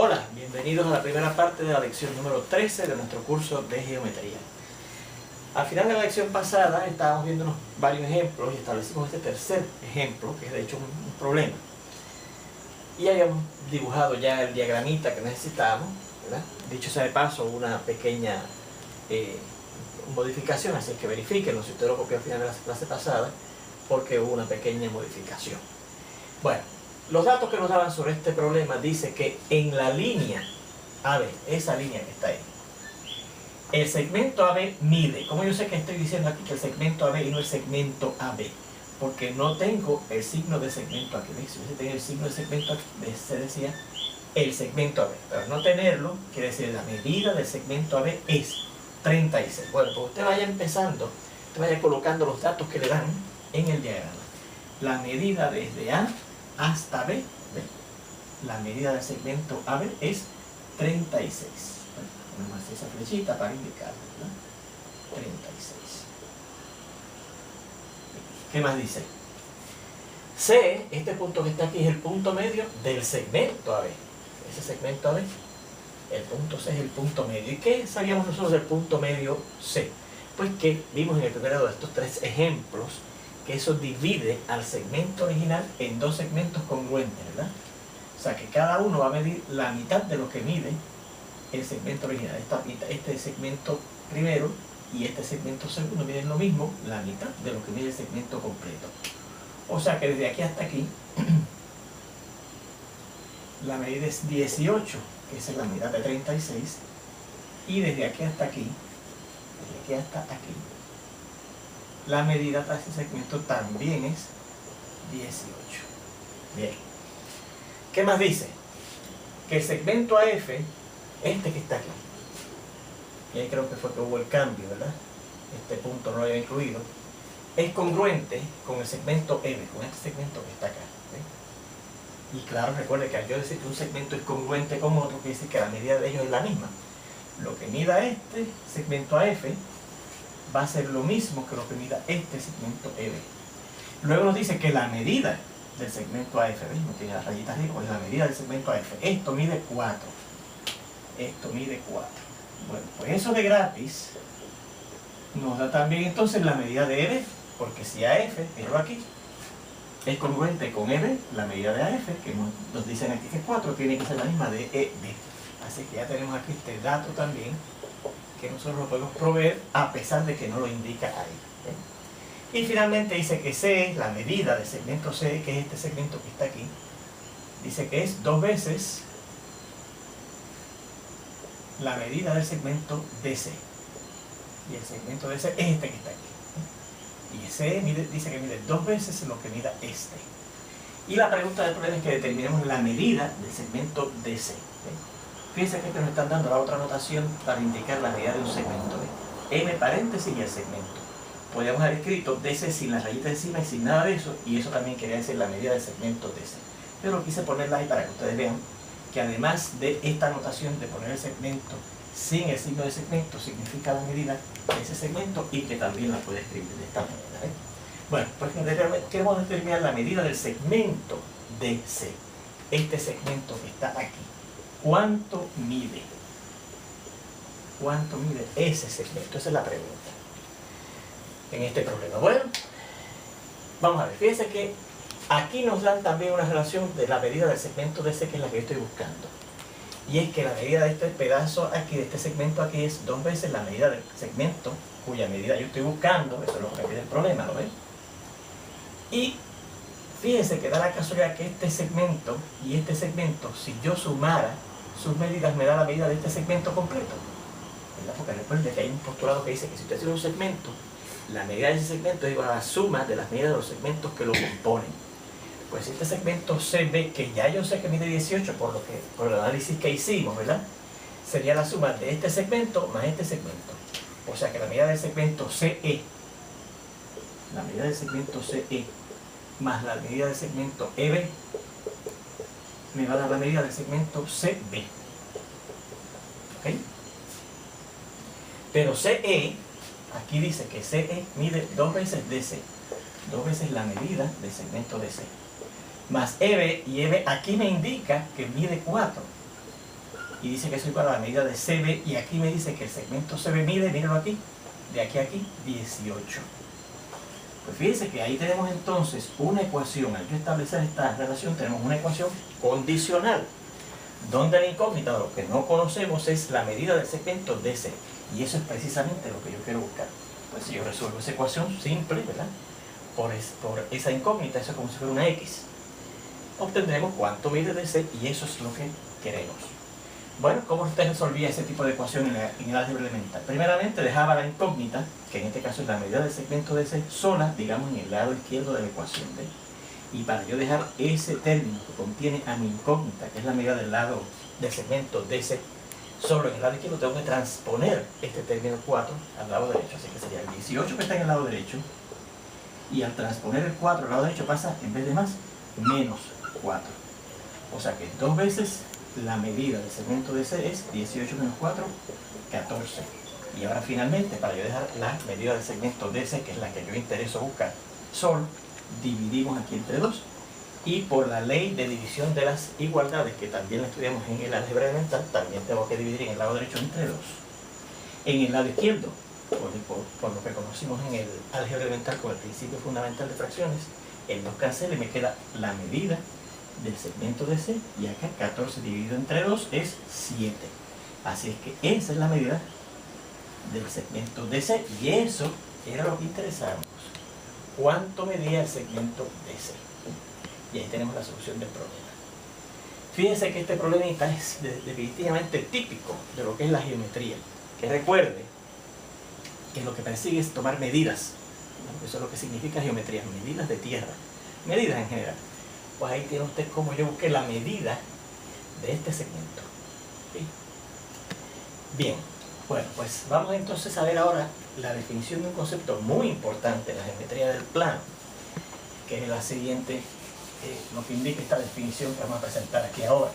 Hola, bienvenidos a la primera parte de la lección número 13 de nuestro curso de geometría. Al final de la lección pasada estábamos viendo varios ejemplos y establecimos este tercer ejemplo, que es de hecho un problema. Y habíamos dibujado ya el diagramita que necesitábamos, ¿verdad? Dicho sea de paso, una pequeña modificación, así que verifíquenlo si usted lo copió al final de la clase pasada, porque hubo una pequeña modificación. Bueno, los datos que nos daban sobre este problema dice que en la línea AB, esa línea que está ahí, el segmento AB mide. ¿Cómo yo sé que estoy diciendo aquí que el segmento AB y no el segmento AB? Porque no tengo el signo de segmento aquí. Si hubiese tenido el signo de segmento aquí, se decía el segmento AB. Pero no tenerlo, quiere decir la medida del segmento AB es 36. Bueno, pues usted vaya empezando, usted vaya colocando los datos que le dan en el diagrama. La medida desde A hasta B, la medida del segmento AB es 36. Bueno, ponemos esa flechita para indicar, ¿verdad? 36. ¿Qué más dice? C, este punto que está aquí, es el punto medio del segmento AB. Ese segmento AB, el punto C es el punto medio. ¿Y qué sabíamos nosotros del punto medio C? Pues que vimos en el primero de estos tres ejemplos que eso divide al segmento original en dos segmentos congruentes, ¿verdad? O sea que cada uno va a medir la mitad de lo que mide el segmento original. Este segmento primero y este segmento segundo miden lo mismo, la mitad de lo que mide el segmento completo. O sea que desde aquí hasta aquí la medida es 18, que es la mitad de 36, y desde aquí hasta aquí, la medida para este segmento también es 18. Bien. ¿Qué más dice? Que el segmento AF, este que está aquí, y ahí creo que fue que hubo el cambio, ¿verdad? Este punto no lo había incluido, es congruente con el segmento M, con este segmento que está acá. ¿Ve? Y claro, recuerde que al yo decir que un segmento es congruente con otro, quiere decir que la medida de ellos es la misma. Lo que mida este segmento AF va a ser lo mismo que lo que mida este segmento EB. Luego nos dice que la medida del segmento AF, ¿ves? No tiene las rayitas arriba, pues la medida del segmento AF. Esto mide 4. Esto mide 4. Bueno, pues eso de gratis nos da también entonces la medida de EB, porque si AF, pero aquí, es congruente con EB, la medida de AF, que nos dicen aquí que es 4, tiene que ser la misma de EB. Así que ya tenemos aquí este dato también, que nosotros lo podemos proveer a pesar de que no lo indica ahí. Y finalmente dice que C, la medida del segmento C, que es este segmento que está aquí, dice que es 2 veces la medida del segmento DC. Y el segmento DC es este que está aquí. Y C dice que mide 2 veces lo que mida este. Y la pregunta del problema es que determinemos la medida del segmento DC. Fíjense que nos están dando la otra notación para indicar la medida de un segmento. M paréntesis y el segmento. Podríamos haber escrito DC sin la rayita encima y sin nada de eso, y eso también quería decir la medida del segmento DC. Pero quise ponerla ahí para que ustedes vean que además de esta notación de poner el segmento sin el signo de segmento, significa la medida de ese segmento y que también la puede escribir de esta manera. Bueno, pues queremos determinar la medida del segmento DC. Este segmento que está aquí. ¿Cuánto mide? ¿Cuánto mide ese segmento? Esa es la pregunta en este problema. Bueno, vamos a ver. Fíjense que aquí nos dan también una relación de la medida del segmento DC, que es la que yo estoy buscando. Y es que la medida de este pedazo aquí, de este segmento aquí, es 2 veces la medida del segmento cuya medida yo estoy buscando. Eso es lo que pide el problema, ¿lo ven? Y fíjense que da la casualidad que este segmento y este segmento, si yo sumara sus medidas, me da la medida de este segmento completo, ¿verdad? Porque recuerden que hay un postulado que dice que si usted tiene un segmento, la medida de ese segmento es igual a la suma de las medidas de los segmentos que lo componen. Pues este segmento CB, que ya yo sé que mide 18 por el análisis que hicimos, ¿verdad? Sería la suma de este segmento más este segmento. O sea que la medida del segmento CE, la medida del segmento CE más la medida del segmento EB, me va a dar la medida del segmento CB. ¿Ok? Pero CE, aquí dice que CE mide 2 veces DC, 2 veces la medida del segmento DC. Más EB, y EB aquí me indica que mide 4. y dice que eso es igual a la medida de CB, y aquí me dice que el segmento CB mide, míralo aquí, de aquí a aquí, 18. Pues fíjense que ahí tenemos entonces una ecuación. Al yo establecer esta relación tenemos una ecuación condicional, donde la incógnita, lo que no conocemos, es la medida del segmento DC, y eso es precisamente lo que yo quiero buscar. Pues si yo resuelvo esa ecuación simple, ¿verdad?, por esa incógnita, eso es como si fuera una X, obtendremos cuánto mide DC, y eso es lo que queremos. Bueno, ¿cómo usted resolvía ese tipo de ecuación en el álgebra elemental? Primeramente dejaba la incógnita, que en este caso es la medida del segmento DC, sola, digamos, en el lado izquierdo de la ecuación, ¿ve? Y para yo dejar ese término que contiene a mi incógnita, que es la medida del lado del segmento DC, solo en el lado izquierdo, tengo que transponer este término 4 al lado derecho. Así que sería el 18 que está en el lado derecho, y al transponer el 4 al lado derecho pasa, en vez de más, menos 4. O sea que 2 veces la medida del segmento DC es 18 menos 4, 14. Y ahora finalmente, para yo dejar la medida del segmento DC, que es la que yo intereso buscar, solo dividimos aquí entre 2. Y por la ley de división de las igualdades, que también la estudiamos en el álgebra elemental, también tengo que dividir en el lado derecho entre 2. En el lado izquierdo, por lo que conocimos en el álgebra elemental con el principio fundamental de fracciones, el 2 cancela y me queda la medida del segmento DC, y acá 14 dividido entre 2 es 7. Así es que esa es la medida del segmento DC, y eso era lo que interesábamos. ¿Cuánto medía el segmento DC? Y ahí tenemos la solución del problema. Fíjense que este problemita es definitivamente típico de lo que es la geometría. Que recuerde que lo que persigue es tomar medidas. Eso es lo que significa geometría, medidas de tierra, medidas en general. Pues ahí tiene usted cómo yo busqué la medida de este segmento. ¿Sí? Bien, bueno, pues vamos entonces a ver ahora la definición de un concepto muy importante en la geometría del plano, que es la siguiente, lo que indica esta definición que vamos a presentar aquí ahora.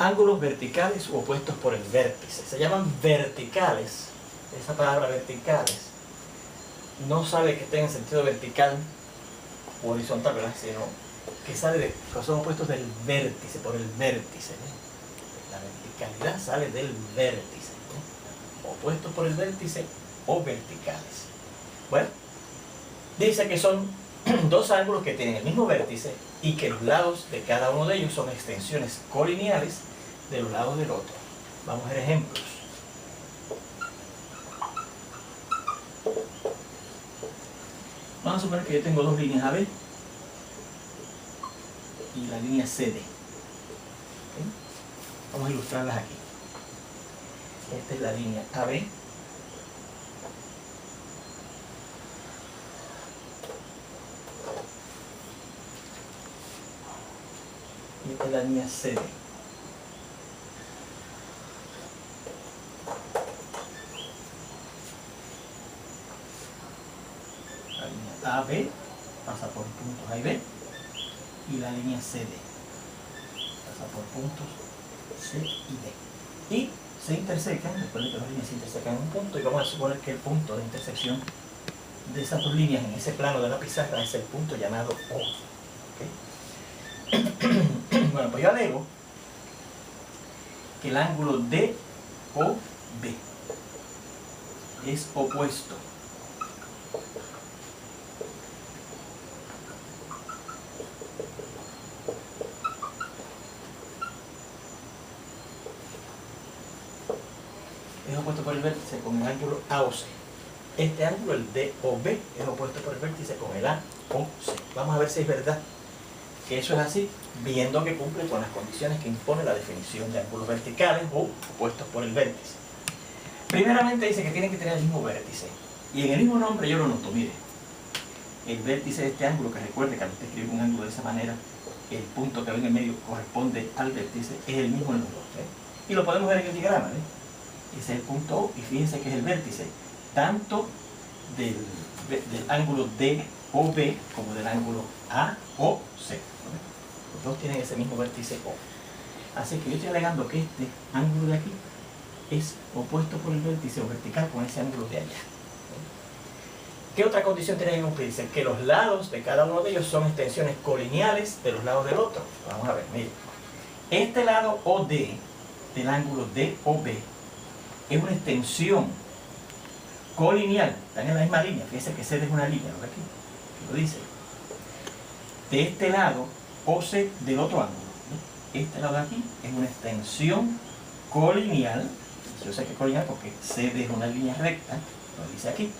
Ángulos verticales u opuestos por el vértice. Se llaman verticales. Esa palabra verticales no sale que esté en sentido vertical o horizontal, ¿verdad?, sino que sale de, que son opuestos del vértice, por el vértice, ¿no? La verticalidad sale del vértice, ¿no? Opuestos por el vértice o verticales. Bueno, dice que son dos ángulos que tienen el mismo vértice y que los lados de cada uno de ellos son extensiones colineales de los lados del otro. Vamos a ver ejemplos. Vamos a suponer que yo tengo dos líneas AB y la línea CD. ¿Okay? Vamos a ilustrarlas aquí. Esta es la línea AB. Y esta es la línea CD. La línea AB pasa por puntos A y B, y la línea CD pasa por puntos C y D. Y se intersecan, después de que las líneas se intersecan en un punto, y vamos a suponer que el punto de intersección de esas dos líneas en ese plano de la pizarra es el punto llamado O. ¿Okay? Bueno, pues yo alego que el ángulo DOB es opuesto por el vértice con el ángulo AOC. Este ángulo, el DOB, es opuesto por el vértice con el AOC. Vamos a ver si es verdad que eso es así, viendo que cumple con las condiciones que impone la definición de ángulos verticales o opuestos por el vértice. Primeramente dice que tienen que tener el mismo vértice. Y en el mismo nombre yo lo noto, mire. El vértice de este ángulo, que recuerde que al usted escribir un ángulo de esa manera, el punto que ve en el medio corresponde al vértice, es el mismo en los dos. Y lo podemos ver en el diagrama. Ese es el punto O, y fíjense que es el vértice tanto del ángulo DOB como del ángulo AOC. Los dos tienen ese mismo vértice O. Así que yo estoy alegando que este ángulo de aquí es opuesto por el vértice o vertical con ese ángulo de allá. ¿Qué otra condición tiene que cumplirse? Que los lados de cada uno de ellos son extensiones colineales de los lados del otro. Vamos a ver, miren. Este lado OD del ángulo DOB es una extensión colineal, están en la misma línea, fíjense que CD es una línea, ¿no? Aquí lo dice, de este lado OC del otro ángulo, ¿no? Este lado de aquí es una extensión colineal, yo sé que es colineal porque CD es una línea recta, lo dice aquí,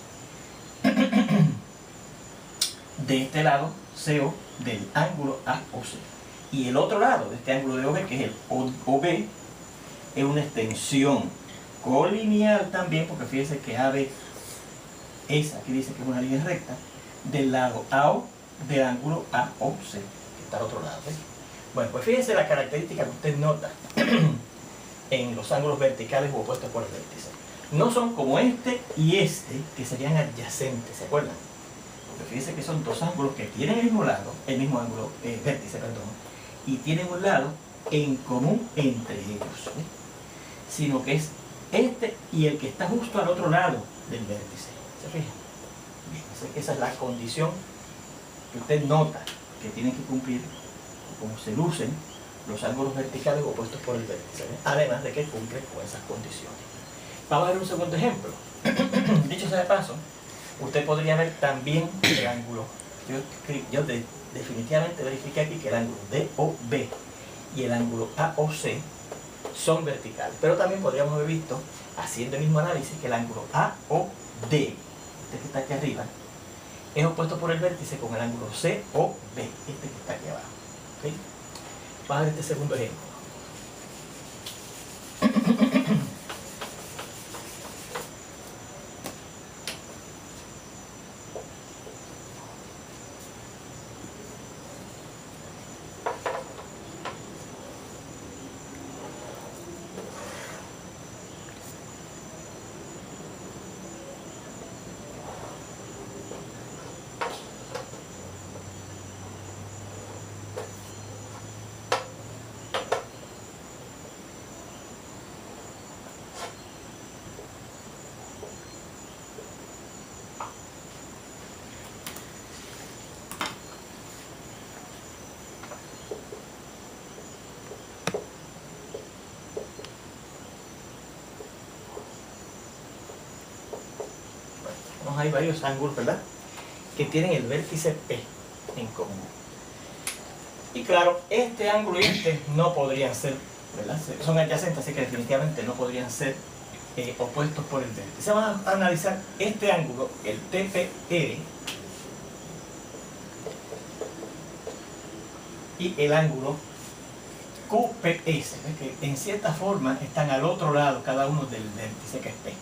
de este lado CO del ángulo AOC, y el otro lado de este ángulo de OB, que es el OB, es una extensión colineal también, porque fíjense que AB es, aquí dice que es una línea recta, del lado AO del ángulo AOC, que está al otro lado. ¿Ves? Bueno, pues fíjense la característica que usted nota en los ángulos verticales u opuestos por el vértice. No son como este y este, que serían adyacentes, ¿se acuerdan? Porque fíjense que son dos ángulos que tienen el mismo lado, el mismo ángulo, vértice, perdón, y tienen un lado en común entre ellos, ¿ves? Sino que es este y el que está justo al otro lado del vértice. ¿Se fijan? Bien, esa es la condición que usted nota que tienen que cumplir, como se lucen los ángulos verticales opuestos por el vértice, ¿ves? Además de que cumplen con esas condiciones. Vamos a ver un segundo ejemplo. Dicho sea de paso, usted podría ver también el ángulo. Yo definitivamente verifiqué aquí que el ángulo DOB y el ángulo AOC son verticales, pero también podríamos haber visto, haciendo el mismo análisis, que el ángulo AOD, este que está aquí arriba, es opuesto por el vértice con el ángulo COB, este que está aquí abajo. ¿Okay? Vamos a ver este segundo ejemplo. Hay varios ángulos, ¿verdad?, que tienen el vértice P en común. Y claro, este ángulo y este no podrían ser, ¿verdad?, son adyacentes, así que definitivamente no podrían ser opuestos por el vértice. Vamos a analizar este ángulo, el TPR, y el ángulo QPS, ¿ves? Que en cierta forma están al otro lado cada uno del vértice que es P.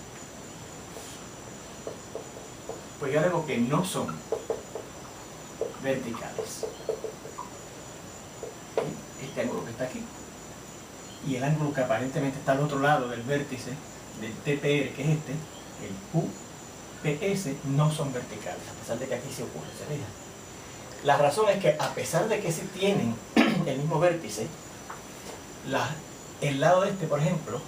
Pues yo digo que no son verticales. Este ángulo que está aquí y el ángulo que aparentemente está al otro lado del vértice del TPR, que es este, el QPS, no son verticales, a pesar de que aquí se ocurre, ¿se fijan? La razón es que a pesar de que sí tienen el mismo vértice, el lado de este, por ejemplo,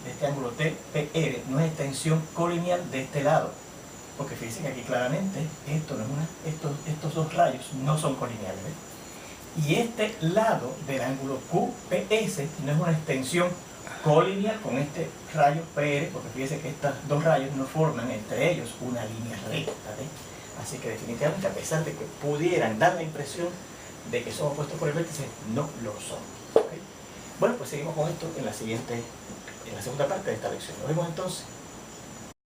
de este ángulo TPR, no es extensión colineal de este lado. Porque fíjense que aquí claramente estos dos rayos no son colineales, ¿ves? Y este lado del ángulo QPS no es una extensión colineal con este rayo PR, porque fíjense que estos dos rayos no forman entre ellos una línea recta, ¿ves? Así que definitivamente, a pesar de que pudieran dar la impresión de que son opuestos por el vértice, no lo son. ¿Okay? Bueno, pues seguimos con esto en la segunda parte de esta lección. Nos vemos entonces.